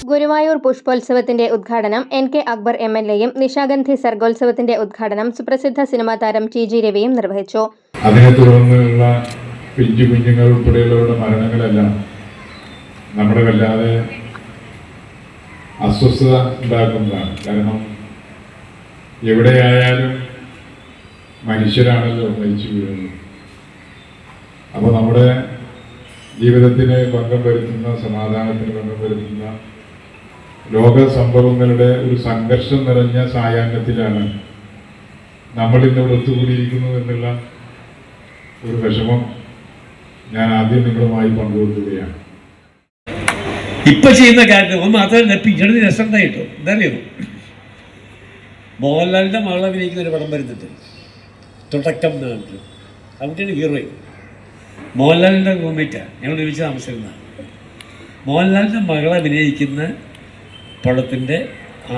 ഗുരുവായൂർ പുഷ്പോത്സവത്തിന്റെ ഉദ്ഘാടനം NK അക്ബർ MLAയും നിശാഗന്ധി സർഗോത്സവത്തിന്റെ ഉദ്ഘാടനം സുപ്രസിദ്ധ cinema താരം TG രവിയും നിർവഹിച്ചു. അതിനെ തുടർന്നുള്ള പിഞ്ചു കുഞ്ഞുങ്ങൾ ഉൾപ്പെടെയുള്ളവരുടെ മരണങ്ങളെല്ലാം നമ്മുടെ വല്ലാതെ അസ്വസ്ഥത ഉണ്ടാക്കുന്നതാണ്. കാരണം എവിടെയായാലും മനുഷ്യരാണല്ലോ മരിച്ചു വീഴുന്നത്. അപ്പോൾ നമ്മുടെ ജീവിതത്തിന് ഭംഗം വരുത്തുന്ന, സമാധാനത്തിന് ഭംഗം വരുത്തുന്ന ലോക സംഭവങ്ങളുടെ ഒരു സംഘർഷം നിറഞ്ഞ സായാഹ്നത്തിലാണ് നമ്മൾ ഇന്നിവിടെ ഒത്തുകൂടിയിരിക്കുന്നത് എന്നുള്ള ഒരു വിഷമം ഞാൻ ആദ്യം നിങ്ങളുമായി പങ്കുവെക്കുകയാണ്. ഇപ്പൊ ചെയ്യുന്ന കാര്യത്തിൽ മാത്രമല്ല, പിന്നീട് രസമുണ്ടായിട്ടോ എന്താറിയോ, മോഹൻലാലിന്റെ മകൾ അഭിനയിക്കുന്ന ഒരു പടം വരുന്നുണ്ട്, തുടക്കം എന്ന് പറഞ്ഞിട്ട്. അവൻ്റെ ഹീറോയിൻ മോഹൻലാലിൻ്റെ റൂംമേറ്റാണ്, ഞങ്ങൾ ഒരുമിച്ച് താമസിക്കുന്നതാണ്. മോഹൻലാലിൻ്റെ മകൾ അഭിനയിക്കുന്ന പടത്തിൻ്റെ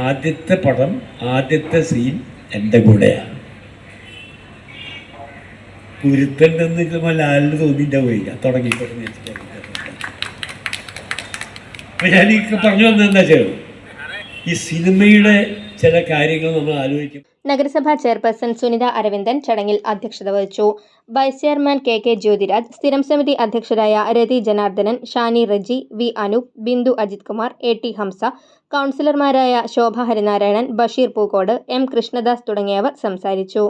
ആദ്യത്തെ പടം, ആദ്യത്തെ സീൻ എൻ്റെ കൂടെയാണ്. കുരുത്തണ്ടെന്ന് ലാലിന് തോന്നിയിട്ടുണ്ടാവുക തുടങ്ങിക്കോട്ടെ. അപ്പം ഞാൻ പറഞ്ഞു വന്നതെന്താ വെച്ചാൽ, ഈ സിനിമയുടെ ചില കാര്യങ്ങൾ നമ്മൾ ആലോചിക്കും. നഗരസഭാ ചെയർപേഴ്സൺ സുനിത അരവിന്ദൻ ചടങ്ങിൽ അധ്യക്ഷത വഹിച്ചു. വൈസ് ചെയർമാൻ KK ജ്യോതിരാജ്, സ്ഥിരം സമിതി അധ്യക്ഷരായ രതി ജനാർദ്ദനൻ, ഷാനി റജി, V അനൂപ്, ബിന്ദു അജിത് കുമാർ, AT ഹംസ, കൗൺസിലർമാരായ ശോഭ ഹരിനാരായണൻ, ബഷീർ പൂക്കോട്, M കൃഷ്ണദാസ് തുടങ്ങിയവർ സംസാരിച്ചു.